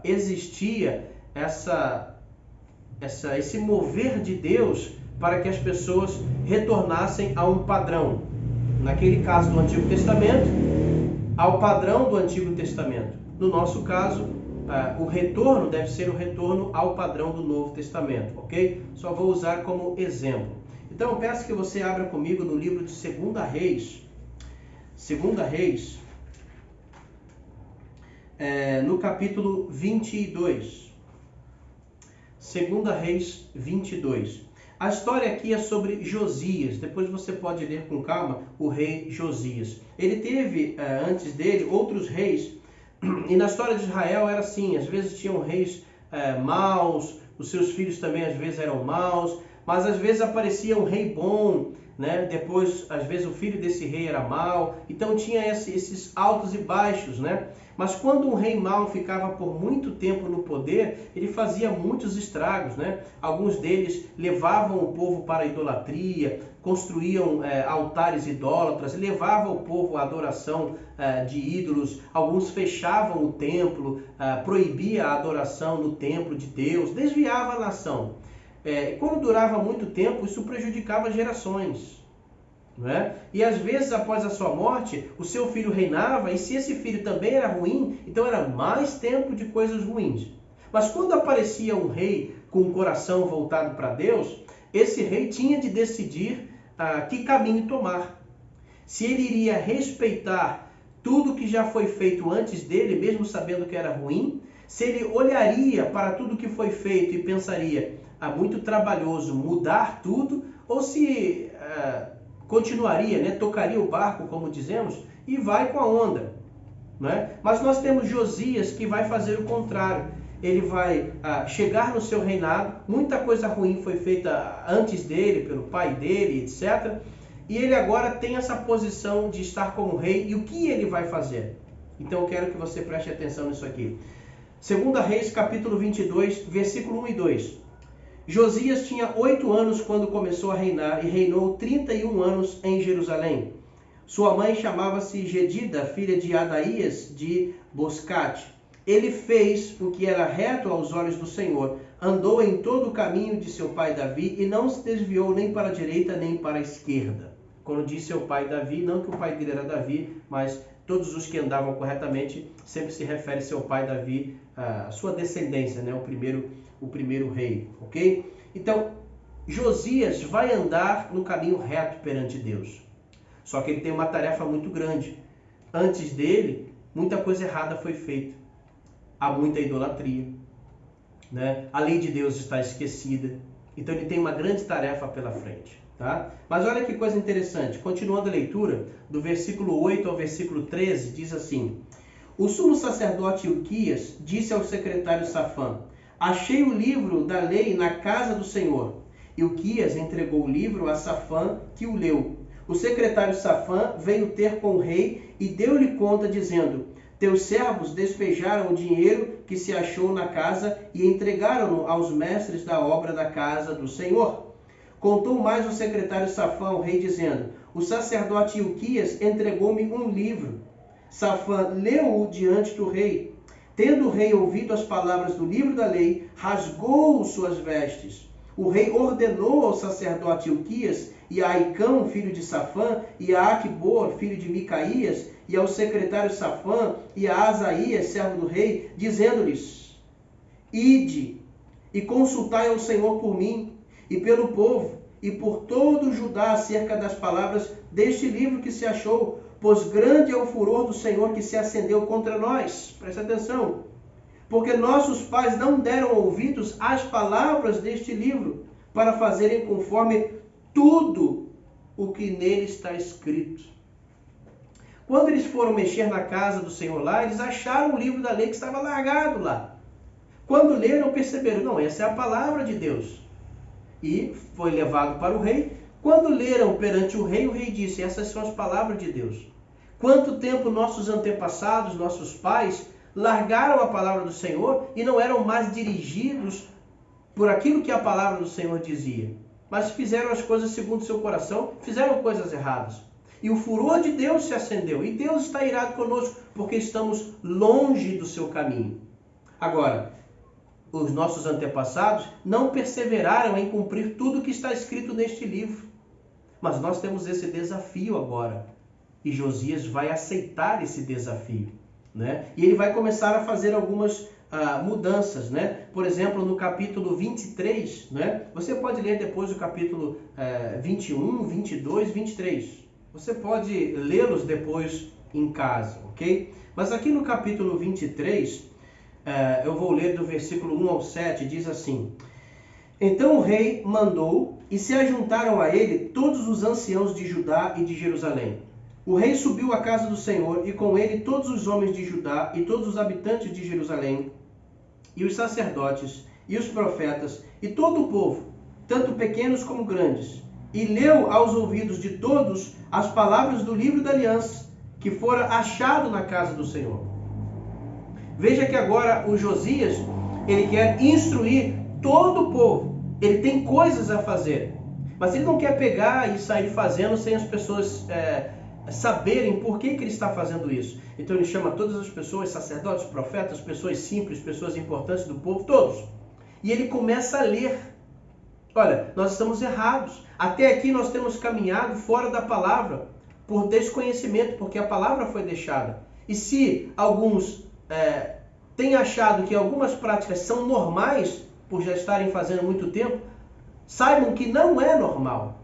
existia esse mover de Deus para que as pessoas retornassem a um padrão. Naquele caso do Antigo Testamento, ao padrão do Antigo Testamento. No nosso caso, o retorno deve ser o retorno ao padrão do Novo Testamento, ok? Só vou usar como exemplo. Então, eu peço que você abra comigo no livro de 2 Reis. 2 Reis, no capítulo 22. 2 Reis 22. A história aqui é sobre Josias. Depois você pode ler com calma o rei Josias. Ele teve, antes dele, outros reis. E na história de Israel era assim. Às vezes tinham reis maus. Os seus filhos também às vezes eram maus. Mas às vezes aparecia um rei bom, né? Depois, às vezes, o filho desse rei era mau. Então tinha esses altos e baixos, né? Mas quando um rei mau ficava por muito tempo no poder, ele fazia muitos estragos, né? Alguns deles levavam o povo para a idolatria, construíam altares idólatras, levavam o povo à adoração de ídolos. Alguns fechavam o templo, proibia a adoração no templo de Deus, desviava a nação. Quando durava muito tempo, isso prejudicava gerações. Não é? E às vezes, após a sua morte, o seu filho reinava, e se esse filho também era ruim, então era mais tempo de coisas ruins. Mas quando aparecia um rei com o coração voltado para Deus, esse rei tinha de decidir que caminho tomar. Se ele iria respeitar tudo que já foi feito antes dele, mesmo sabendo que era ruim, se ele olharia para tudo que foi feito e pensaria, muito trabalhoso mudar tudo, ou se continuaria, né, tocaria o barco, como dizemos, e vai com a onda. Né? Mas nós temos Josias que vai fazer o contrário. Ele vai chegar no seu reinado, muita coisa ruim foi feita antes dele, pelo pai dele, etc. E ele agora tem essa posição de estar como rei, e o que ele vai fazer? Então eu quero que você preste atenção nisso aqui. 2 Reis, capítulo 22, versículo 1 e 2. Josias tinha 8 anos quando começou a reinar e reinou 31 anos em Jerusalém. Sua mãe chamava-se Jedida, filha de Adaías de Boscate. Ele fez o que era reto aos olhos do Senhor, andou em todo o caminho de seu pai Davi e não se desviou nem para a direita nem para a esquerda. Quando diz seu pai Davi, não que o pai dele era Davi, mas todos os que andavam corretamente sempre se refere a seu pai Davi, a sua descendência, né? o primeiro rei, ok? Então, Josias vai andar no caminho reto perante Deus. Só que ele tem uma tarefa muito grande. Antes dele, muita coisa errada foi feita. Há muita idolatria, né? A lei de Deus está esquecida. Então ele tem uma grande tarefa pela frente, tá? Mas olha que coisa interessante. Continuando a leitura, do versículo 8 ao versículo 13, diz assim: O sumo sacerdote Ilquias disse ao secretário Safã: Achei o livro da lei na casa do Senhor. Ilquias entregou o livro a Safã, que o leu. o secretário Safã veio ter com o rei e deu-lhe conta, dizendo: teus servos despejaram o dinheiro que se achou na casa e entregaram-no aos mestres da obra da casa do Senhor. Contou mais o secretário Safã ao rei, dizendo: o sacerdote Ilquias entregou-me um livro. Safã leu-o diante do rei. Tendo o rei ouvido as palavras do livro da lei, rasgou suas vestes. O rei ordenou ao sacerdote Ilquias e a Aicão, filho de Safã, e a Aquibor, filho de Micaías, e ao secretário Safã, e a Asaías, servo do rei, dizendo-lhes: ide e consultai ao Senhor por mim, e pelo povo, e por todo o Judá acerca das palavras deste livro que se achou, pois grande é o furor do Senhor que se acendeu contra nós. Presta atenção. Porque nossos pais não deram ouvidos às palavras deste livro, para fazerem conforme tudo o que nele está escrito. Quando eles foram mexer na casa do Senhor lá, eles acharam o livro da lei que estava largado lá. Quando leram, perceberam: não, essa é a palavra de Deus. E foi levado para o rei. Quando leram perante o rei disse: essas são as palavras de Deus. Quanto tempo nossos antepassados, nossos pais, largaram a palavra do Senhor e não eram mais dirigidos por aquilo que a palavra do Senhor dizia, mas fizeram as coisas segundo seu coração, fizeram coisas erradas. E o furor de Deus se acendeu, e Deus está irado conosco, porque estamos longe do seu caminho. Agora, os nossos antepassados não perseveraram em cumprir tudo que está escrito neste livro. Mas nós temos esse desafio agora. E Josias vai aceitar esse desafio, né? E ele vai começar a fazer algumas mudanças, né? Por exemplo, no capítulo 23, né? Você pode ler depois o capítulo 21, 22, 23. Você pode lê-los depois em casa, ok? Mas aqui no capítulo 23, eu vou ler do versículo 1 ao 7, diz assim: então o rei mandou, e se ajuntaram a ele todos os anciãos de Judá e de Jerusalém. O rei subiu à casa do Senhor, e com ele todos os homens de Judá e todos os habitantes de Jerusalém, e os sacerdotes, e os profetas, e todo o povo, tanto pequenos como grandes, e leu aos ouvidos de todos as palavras do livro da aliança, que fora achado na casa do Senhor. Veja que agora o Josias, ele quer instruir todo o povo. Ele tem coisas a fazer, mas ele não quer pegar e sair fazendo sem as pessoas saberem por que ele está fazendo isso. Então ele chama todas as pessoas, sacerdotes, profetas, pessoas simples, pessoas importantes do povo, todos. E ele começa a ler. Olha, nós estamos errados. Até aqui nós temos caminhado fora da palavra, por desconhecimento, porque a palavra foi deixada. E se alguns têm achado que algumas práticas são normais, por já estarem fazendo muito tempo, saibam que não é normal.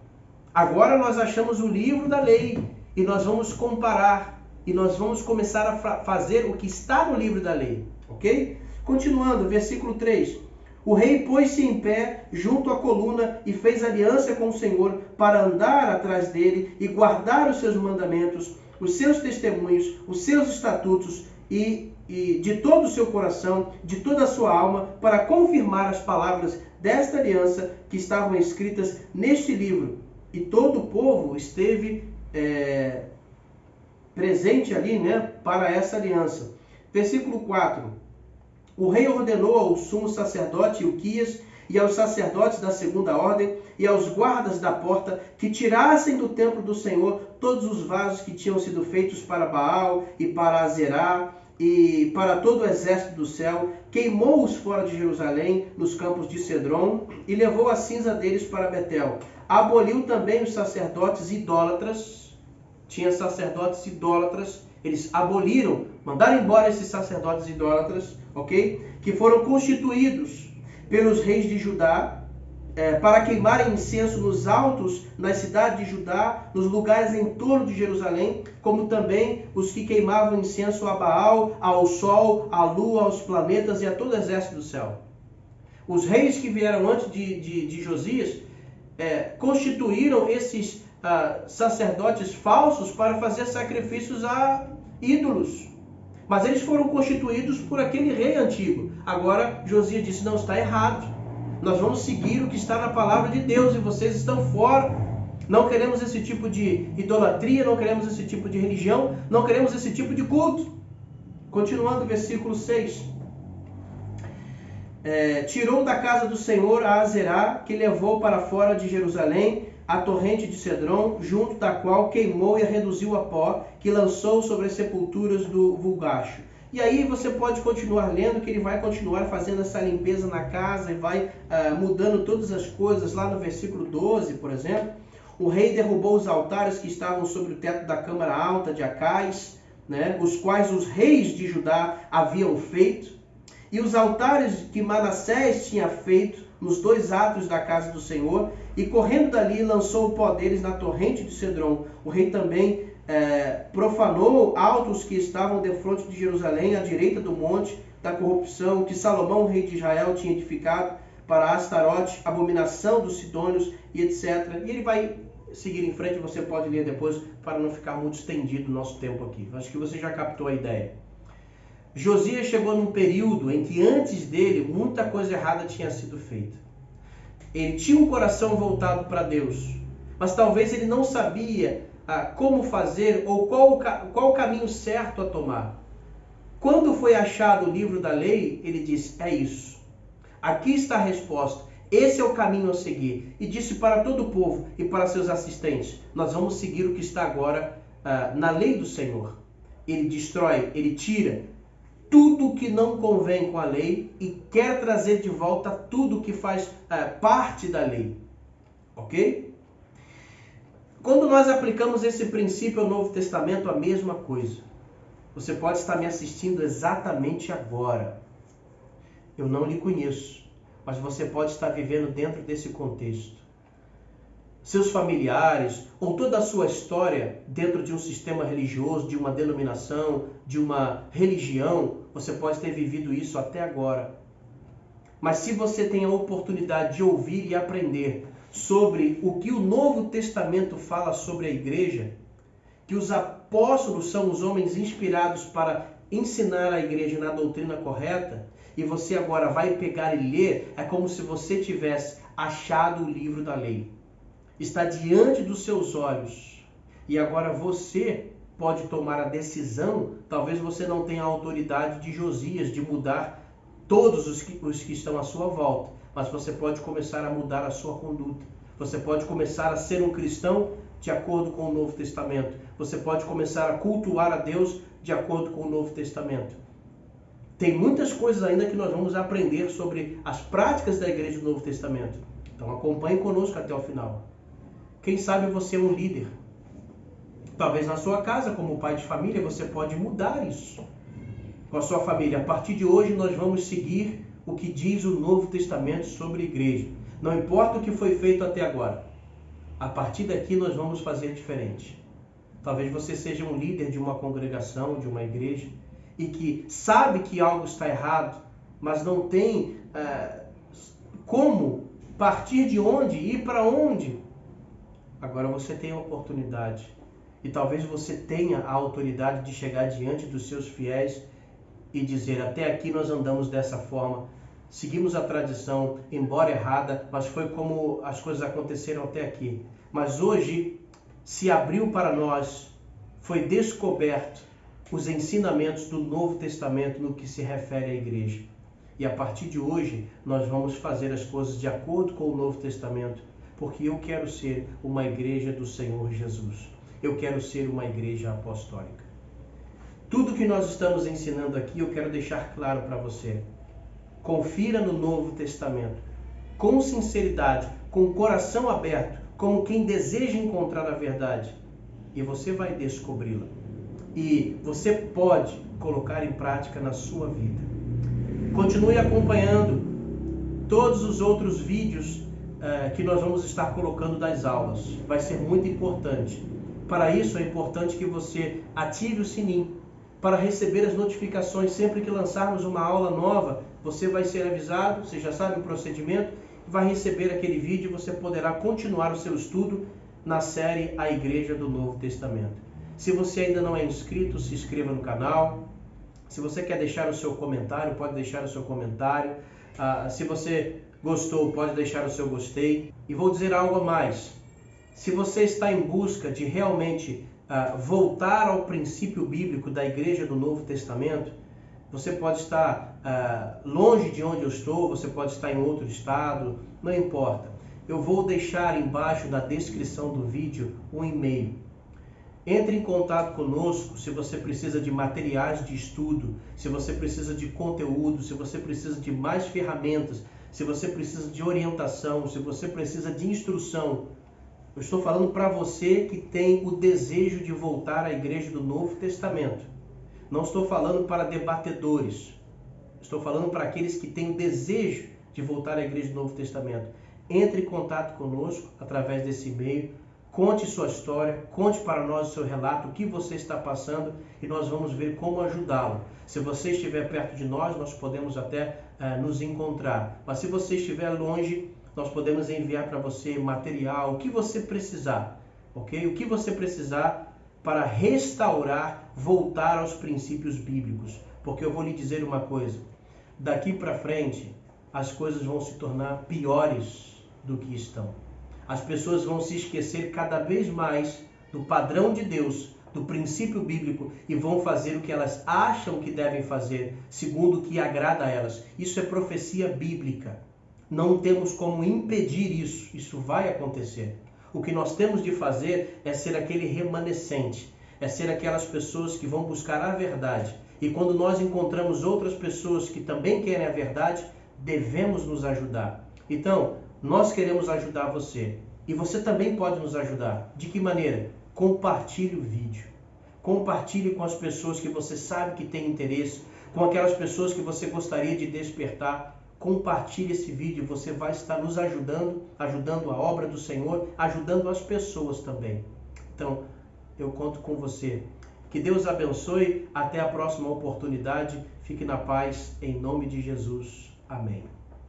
Agora nós achamos o livro da lei, e nós vamos comparar, e nós vamos começar a fazer o que está no livro da lei, ok? Continuando, versículo 3. O rei pôs-se em pé junto à coluna e fez aliança com o Senhor para andar atrás dele e guardar os seus mandamentos, os seus testemunhos, os seus estatutos e de todo o seu coração, de toda a sua alma, para confirmar as palavras desta aliança que estavam escritas neste livro. E todo o povo esteve presente ali, né, para essa aliança. Versículo 4. O rei ordenou ao sumo sacerdote Ilquias e aos sacerdotes da segunda ordem e aos guardas da porta que tirassem do templo do Senhor todos os vasos que tinham sido feitos para Baal e para Azerá e para todo o exército do céu, queimou-os fora de Jerusalém, nos campos de Cedron, e levou a cinza deles para Betel. Aboliu também os sacerdotes idólatras. Tinha sacerdotes idólatras, eles aboliram, mandaram embora esses sacerdotes idólatras, ok? Que foram constituídos pelos reis de Judá, para queimarem incenso nos altos, nas cidades de Judá, nos lugares em torno de Jerusalém, como também os que queimavam incenso a Baal, ao sol, à lua, aos planetas e a todo o exército do céu. Os reis que vieram antes de Josias constituíram esses sacerdotes falsos para fazer sacrifícios a ídolos. Mas eles foram constituídos por aquele rei antigo. Agora Josias disse: não, está errado. Nós vamos seguir o que está na palavra de Deus e vocês estão fora. Não queremos esse tipo de idolatria, não queremos esse tipo de religião, não queremos esse tipo de culto. Continuando, versículo 6. Tirou da casa do Senhor a Azerá, que levou para fora de Jerusalém a torrente de Cedron, junto da qual queimou e a reduziu a pó, que lançou sobre as sepulturas do vulgacho. E aí você pode continuar lendo, que ele vai continuar fazendo essa limpeza na casa e vai mudando todas as coisas. Lá no versículo 12, por exemplo, o rei derrubou os altares que estavam sobre o teto da câmara alta de Acais, né, os quais os reis de Judá haviam feito, e os altares que Manassés tinha feito nos 2 atos da casa do Senhor, e correndo dali lançou o pó deles na torrente de Cedron. O rei também profanou altos que estavam defronte de Jerusalém, à direita do monte da corrupção, que Salomão, rei de Israel, tinha edificado para Astarote, abominação dos sidônios e etc. E ele vai seguir em frente, você pode ler depois, para não ficar muito estendido o nosso tempo aqui. Acho que você já captou a ideia. Josias chegou num período em que antes dele muita coisa errada tinha sido feita. Ele tinha um coração voltado para Deus, mas talvez ele não sabia como fazer ou qual o caminho certo a tomar. Quando foi achado o livro da lei, ele disse, é isso. Aqui está a resposta. Esse é o caminho a seguir. E disse para todo o povo e para seus assistentes, nós vamos seguir o que está agora na lei do Senhor. Ele destrói, ele tira tudo que não convém com a lei e quer trazer de volta tudo que faz parte da lei. Ok? Quando nós aplicamos esse princípio ao Novo Testamento, a mesma coisa. Você pode estar me assistindo exatamente agora. Eu não lhe conheço, mas você pode estar vivendo dentro desse contexto. Seus familiares, ou toda a sua história dentro de um sistema religioso, de uma denominação, de uma religião, você pode ter vivido isso até agora. Mas se você tem a oportunidade de ouvir e aprender sobre o que o Novo Testamento fala sobre a igreja, que os apóstolos são os homens inspirados para ensinar a igreja na doutrina correta, e você agora vai pegar e ler, é como se você tivesse achado o livro da lei. Está diante dos seus olhos. E agora você pode tomar a decisão. Talvez você não tenha a autoridade de Josias de mudar todos os que estão à sua volta. Mas você pode começar a mudar a sua conduta. Você pode começar a ser um cristão de acordo com o Novo Testamento. Você pode começar a cultuar a Deus de acordo com o Novo Testamento. Tem muitas coisas ainda que nós vamos aprender sobre as práticas da igreja do Novo Testamento. Então acompanhe conosco até o final. Quem sabe você é um líder. Talvez na sua casa, como pai de família, você pode mudar isso com a sua família. A partir de hoje nós vamos seguir o que diz o Novo Testamento sobre a igreja. Não importa o que foi feito até agora. A partir daqui nós vamos fazer diferente. Talvez você seja um líder de uma congregação, de uma igreja, e que sabe que algo está errado, mas não tem como partir de onde, ir para onde. Agora você tem a oportunidade. E talvez você tenha a autoridade de chegar diante dos seus fiéis e dizer, até aqui nós andamos dessa forma, seguimos a tradição, embora errada, mas foi como as coisas aconteceram até aqui. Mas hoje se abriu para nós, foi descoberto os ensinamentos do Novo Testamento no que se refere à igreja. E a partir de hoje nós vamos fazer as coisas de acordo com o Novo Testamento, porque eu quero ser uma igreja do Senhor Jesus. Eu quero ser uma igreja apostólica. Tudo que nós estamos ensinando aqui, eu quero deixar claro para você. Confira no Novo Testamento, com sinceridade, com o coração aberto, como quem deseja encontrar a verdade. E você vai descobri-la. E você pode colocar em prática na sua vida. Continue acompanhando todos os outros vídeos que nós vamos estar colocando das aulas. Vai ser muito importante. Para isso é importante que você ative o sininho para receber as notificações. Sempre que lançarmos uma aula nova, você vai ser avisado, você já sabe o procedimento, vai receber aquele vídeo e você poderá continuar o seu estudo na série A Igreja do Novo Testamento. Se você ainda não é inscrito, se inscreva no canal. Se você quer deixar o seu comentário, pode deixar o seu comentário. Se você gostou, pode deixar o seu gostei. E vou dizer algo a mais. Se você está em busca de realmente voltar ao princípio bíblico da Igreja do Novo Testamento, você pode estar longe de onde eu estou, você pode estar em outro estado, não importa. Eu vou deixar embaixo na descrição do vídeo um e-mail. Entre em contato conosco se você precisa de materiais de estudo, se você precisa de conteúdo, se você precisa de mais ferramentas, se você precisa de orientação, se você precisa de instrução. Eu estou falando para você que tem o desejo de voltar à Igreja do Novo Testamento. Não estou falando para debatedores. Estou falando para aqueles que têm o desejo de voltar à Igreja do Novo Testamento. Entre em contato conosco através desse e-mail. Conte sua história, conte para nós o seu relato, o que você está passando e nós vamos ver como ajudá-lo. Se você estiver perto de nós, nós podemos até nos encontrar. Mas se você estiver longe, nós podemos enviar para você material, o que você precisar, ok? O que você precisar para restaurar, voltar aos princípios bíblicos. Porque eu vou lhe dizer uma coisa, daqui para frente as coisas vão se tornar piores do que estão. As pessoas vão se esquecer cada vez mais do padrão de Deus, do princípio bíblico e vão fazer o que elas acham que devem fazer, segundo o que agrada a elas. Isso é profecia bíblica. Não temos como impedir isso. Isso vai acontecer. O que nós temos de fazer é ser aquele remanescente, é ser aquelas pessoas que vão buscar a verdade. E quando nós encontramos outras pessoas que também querem a verdade, devemos nos ajudar. Então, nós queremos ajudar você. E você também pode nos ajudar. De que maneira? Compartilhe o vídeo. Compartilhe com as pessoas que você sabe que tem interesse, com aquelas pessoas que você gostaria de despertar. Compartilhe esse vídeo. Você vai estar nos ajudando, ajudando a obra do Senhor, ajudando as pessoas também. Então, eu conto com você. Que Deus abençoe. Até a próxima oportunidade. Fique na paz. Em nome de Jesus. Amém.